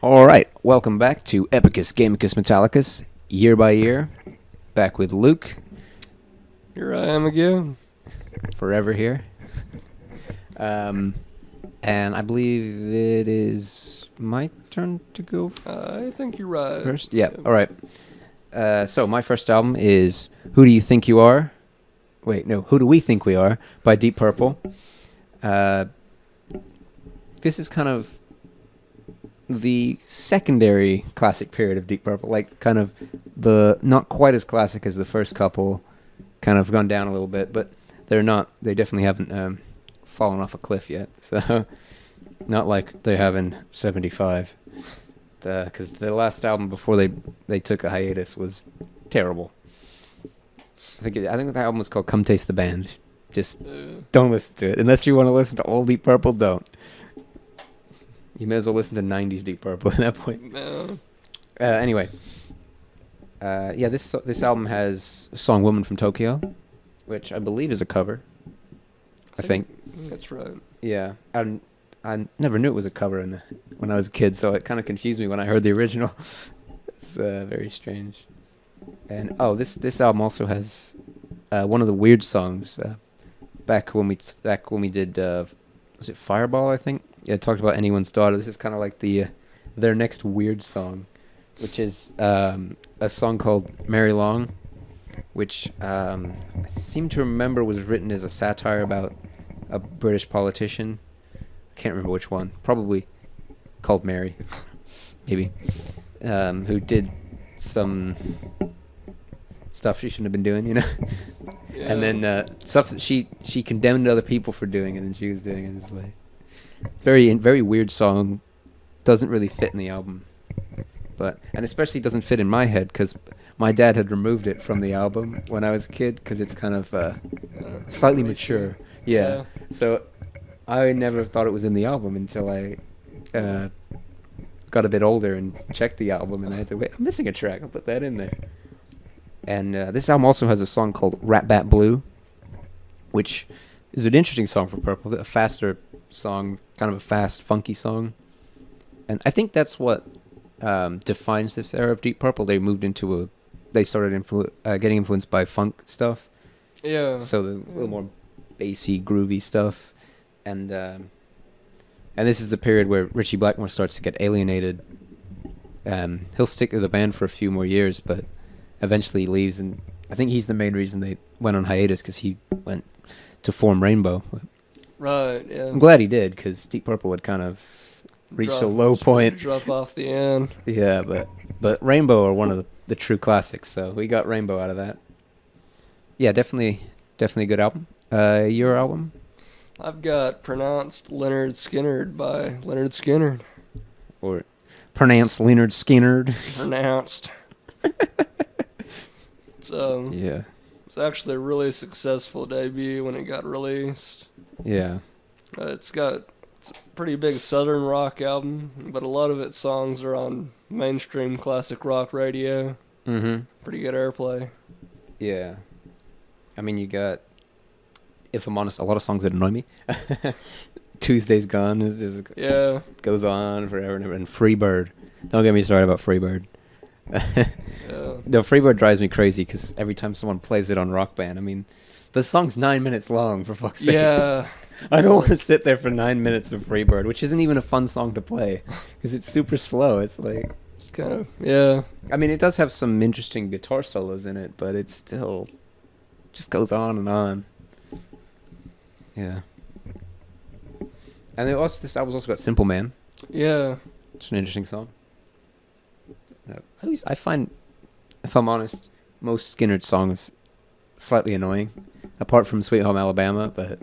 All right, welcome back to Epicus Gamicus Metallicus, year by year. Back with Luke, Here I am again. forever here. And I believe it is my turn to go I think you're right. first. Yeah, all right. So my first album is Who Do You Think You Are? Wait, no, Who Do We Think We Are by Deep Purple. This is kind of the secondary classic period of Deep Purple, like kind of the not quite as classic as the first couple, kind of gone down a little bit, but they definitely haven't fallen off a cliff yet, so not like they have in 75, because the last album before they took a hiatus was terrible. I think the album was called Come Taste the Band. Just don't listen to it unless you want to listen to old Deep Purple. Don't. You may as well listen to 90s Deep Purple at that point. No. Anyway. This album has a song Woman from Tokyo, which I believe is a cover. I think. That's right. Yeah. I never knew it was a cover when I was a kid, so it kind of confused me when I heard the original. It's very strange. And, this album also has one of the weird songs back when we did, was it Fireball, I think? Yeah, it talked about Anyone's Daughter. This is kind of like their next weird song, which is a song called Mary Long, which I seem to remember was written as a satire about a British politician. Can't remember which one. Probably called Mary, maybe, who did some stuff she shouldn't have been doing, Yeah. and then stuff that she condemned other people for doing, and then she was doing it. It's like it's very weird song. Doesn't really fit in the album, and especially doesn't fit in my head because my dad had removed it from the album when I was a kid because it's kind of slightly mature. Yeah. So I never thought it was in the album until I got a bit older and checked the album, and I had to wait. I'm missing a track. I'll put that in there. And this album also has a song called Rat Bat Blue, which is an interesting song for Purple. A faster song, kind of a fast, funky song. And I think that's what defines this era of Deep Purple. They started getting influenced by funk stuff. Yeah. So the little more bassy, groovy stuff. And this is the period where Ritchie Blackmore starts to get alienated. He'll stick to the band for a few more years, but eventually leaves, and I think he's the main reason they went on hiatus because he went to form Rainbow. Right, yeah. I'm glad he did because Deep Purple had kind of reached a low point. Drop off the end. Yeah, but Rainbow are one of the true classics, so we got Rainbow out of that. Yeah, definitely a good album. Your album? I've got Pronounced Leonard Skinnerd by Leonard Skinnerd. Or pronounced Leonard Skinnerd? Pronounced. Yeah. It's actually a really successful debut when it got released. Yeah. It's a pretty big southern rock album, but a lot of its songs are on mainstream classic rock radio. Mm-hmm. Pretty good airplay. Yeah. I mean, you got, if I'm honest, a lot of songs that annoy me. Tuesday's Gone is just goes on forever and ever. And Freebird. Don't get me started about Freebird. No, Freebird drives me crazy because every time someone plays it on Rock Band, I mean, the song's 9 minutes long, for fuck's sake. Yeah. I don't want to sit there for 9 minutes of Freebird, which isn't even a fun song to play because it's super slow. It's like... It's kind of... Yeah. I mean, it does have some interesting guitar solos in it, but it still just goes on and on. Yeah. And this album's also got Simple Man. Yeah. It's an interesting song. At least I find, if I'm honest, most Skinnerd songs slightly annoying, apart from Sweet Home Alabama, but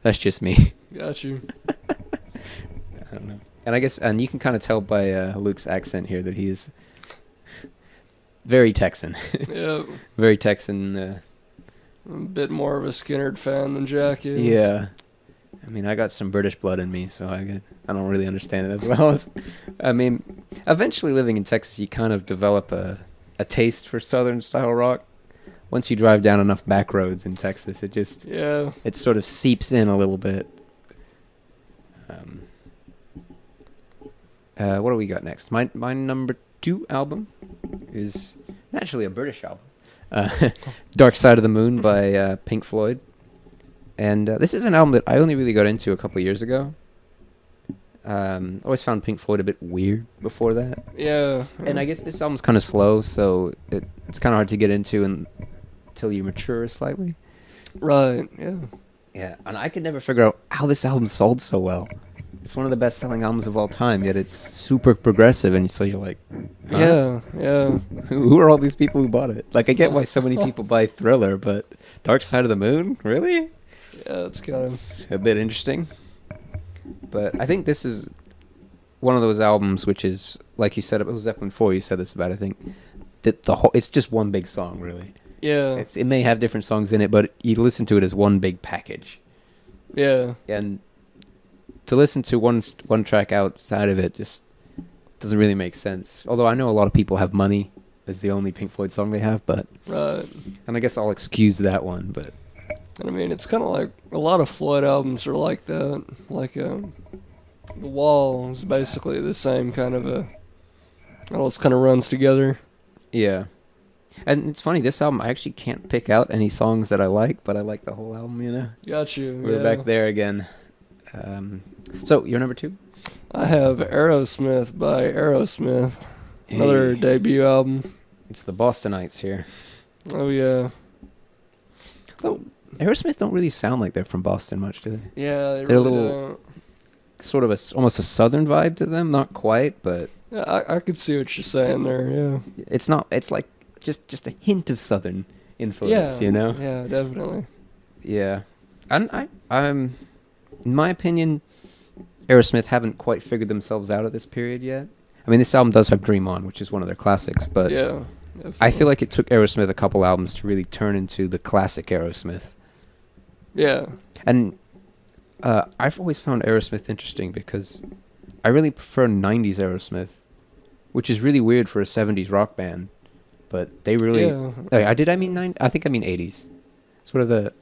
that's just me. Got you. I don't know. And I guess, and you can kind of tell by Luke's accent here that he is very Texan. Yeah. Very Texan. I'm a bit more of a Skinnerd fan than Jack is. Yeah. I mean, I got some British blood in me, so I don't really understand it as well. I mean, eventually living in Texas, you kind of develop a taste for Southern style rock. Once you drive down enough back roads in Texas, it sort of seeps in a little bit. What do we got next? My number 2 album is naturally a British album. Dark Side of the Moon by Pink Floyd. And this is an album that I only really got into a couple years ago. Always found Pink Floyd a bit weird before that. Yeah. And I guess this album's kind of slow, so it's kind of hard to get into until you mature slightly. Right. Yeah. Yeah, and I could never figure out how this album sold so well. It's one of the best-selling albums of all time, yet it's super progressive, and so you're like, huh? Yeah. Yeah. Who are all these people who bought it? Like, I get why so many people buy Thriller, but Dark Side of the Moon? Really? Yeah. It's kind of. It's a bit interesting. But I think this is one of those albums which is, like you said, it was Zeppelin 4 you said this about, I think, that it's just one big song, really. Yeah. It may have different songs in it, but you listen to it as one big package. Yeah. And to listen to one track outside of it just doesn't really make sense. Although I know a lot of people have Money as the only Pink Floyd song they have, but Right. and I guess I'll excuse that one. But And I mean, it's kind of like a lot of Floyd albums are like that. Like, The Wall is basically the same kind of a. It all kind of runs together. yeah, and it's funny. This album I actually can't pick out any songs that I like, but I like the whole album. You know, Got you. we're back there again. So your number 2? I have Aerosmith by Aerosmith. Another Hey. debut album. It's the Bostonites here. Oh, yeah. Oh, Aerosmith don't really sound like they're from Boston much, do they? Yeah, they They're a really little- don't. Sort of almost a southern vibe to them. Not quite, but Yeah, I could see what you're saying there, yeah. it's not. It's like just a hint of southern influence. Yeah, You know. Yeah, definitely. Yeah, and I'm, in my opinion, Aerosmith haven't quite figured themselves out at this period yet. I mean, this album does have Dream On, which is one of their classics, but Yeah, I definitely. feel like it took Aerosmith a couple albums to really turn into the classic Aerosmith. Yeah, And I've always found Aerosmith interesting because I really prefer 90s Aerosmith, which is really weird for a 70s rock band, but they really... yeah. I mean 9? I think I mean 80s. Sort of the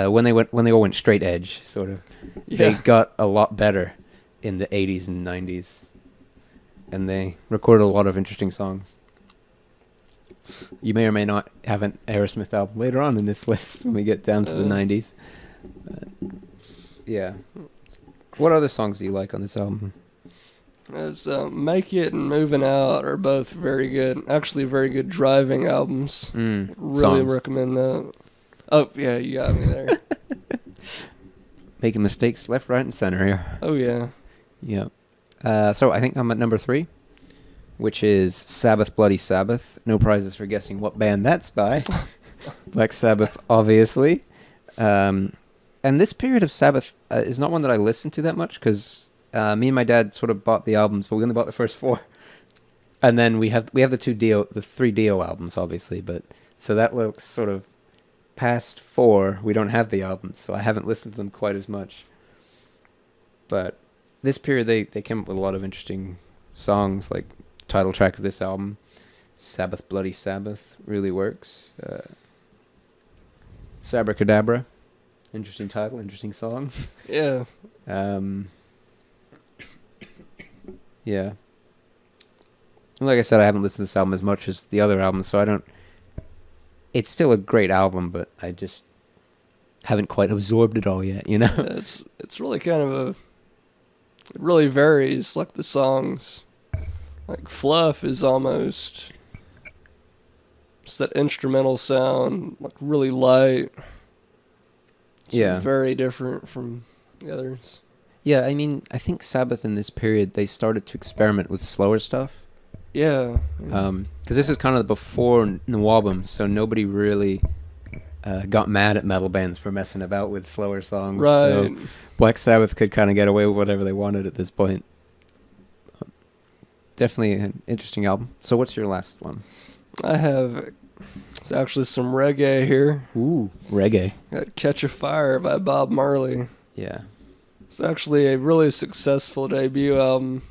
when they all went straight edge, sort of. They Yeah. got a lot better in the 80s and 90s, and they recorded a lot of interesting songs. You may or may not have an Aerosmith album later on in this list when we get down to the 90s. Yeah. What other songs do you like on this album? As Make It and Moving Out are both very good. Actually, very good driving albums. Really songs. recommend that. Oh, yeah, you got me there. Making mistakes left, right, and center here. Oh, yeah. Yeah. So I think I'm at number 3, which is Sabbath Bloody Sabbath. No prizes for guessing what band that's by. Black Sabbath, obviously. And this period of Sabbath is not one that I listen to that much because me and my dad sort of bought the albums, but we only bought the first 4. And then we have the 3 Dio albums, obviously. But so that looks sort of past 4. We don't have the albums, so I haven't listened to them quite as much. But this period, they came up with a lot of interesting songs, like title track of this album, Sabbath Bloody Sabbath, really works. Sabracadabra, interesting title, interesting song. Yeah. Yeah. Like I said, I haven't listened to this album as much as the other albums, so I don't... It's still a great album, but I just haven't quite absorbed it all yet, you know? It's really kind of a... It really varies, like the songs. Like Fluff is almost... It's that instrumental sound, like really light. It's Yeah. very different from the others. Yeah, I mean, I think Sabbath in this period, they started to experiment with slower stuff. Yeah. Because this was kind of before Nawabum, so nobody really got mad at metal bands for messing about with slower songs. Right. So Black Sabbath could kind of get away with whatever they wanted at this point. Definitely an interesting album. So what's your last one? I have... It's actually some reggae here. Ooh, reggae. Got Catch a Fire by Bob Marley. Yeah. It's actually a really successful debut album,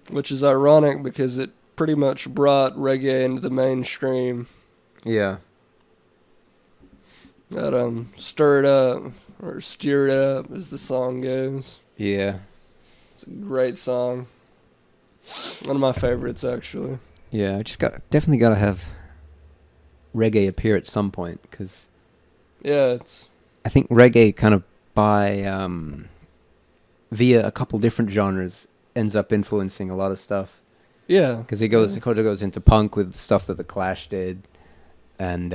which is ironic because it pretty much brought reggae into the mainstream. Yeah. Got Stir It Up, or Steer It Up as the song goes. Yeah. It's a great song. One of my favorites, actually. Yeah, I just definitely got to have reggae appear at some point, because Yeah, it's I think reggae kind of by via a couple different genres ends up influencing a lot of stuff. yeah, Because it goes into punk with stuff that the Clash did, and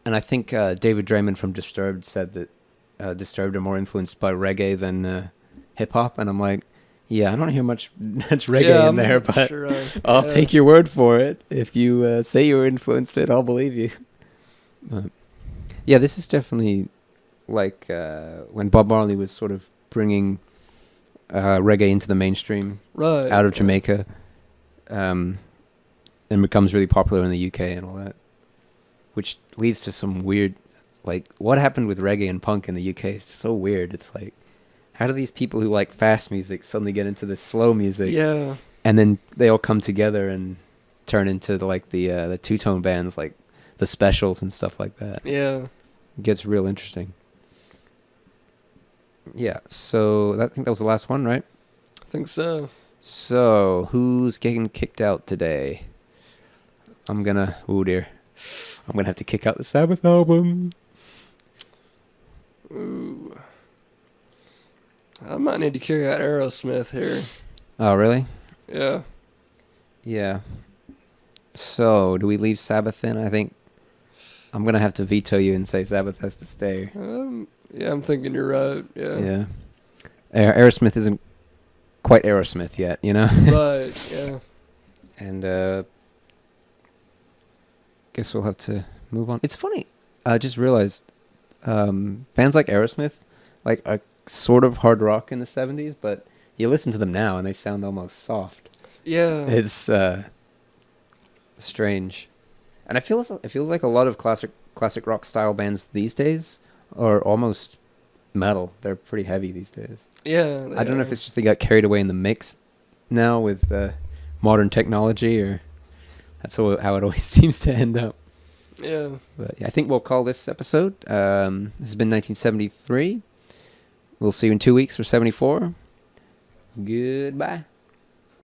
I think David Draymond from Disturbed said that Disturbed are more influenced by reggae than hip hop, and I'm like, yeah, I don't hear much reggae yeah, in there, I'm but sure I'll yeah. take your word for it. If you say you were influenced it, I'll believe you. But, yeah, this is definitely like when Bob Marley was sort of bringing reggae into the mainstream Right. out of yeah. Jamaica, and becomes really popular in the UK and all that, which leads to some weird, like, what happened with reggae and punk in the UK is so weird. It's like, how do these people who like fast music suddenly get into this slow music, Yeah, and then they all come together and turn into the two-tone bands like the Specials and stuff like that? yeah. It gets real interesting. Yeah, so I think that was the last one, right? I think so. So, who's getting kicked out today? Oh dear. I'm gonna have to kick out the Sabbath album. Ooh. I might need to kick out Aerosmith here. Oh, really? Yeah. Yeah. So, do we leave Sabbath in? I think I'm gonna have to veto you and say Sabbath has to stay. Yeah, I'm thinking you're right. Yeah. Yeah. Aerosmith isn't quite Aerosmith yet, you know? Right. Yeah. And guess we'll have to move on. It's funny. I just realized bands like Aerosmith like are sort of hard rock in the 70s, but you listen to them now and they sound almost soft. Yeah. It's strange. And it feels like a lot of classic rock style bands these days are almost metal. They're pretty heavy these days. Yeah. I don't know if it's just they got carried away in the mix now with modern technology, or that's how it always seems to end up. Yeah. But yeah, I think we'll call this episode. This has been 1973. We'll see you in 2 weeks for 74. Goodbye.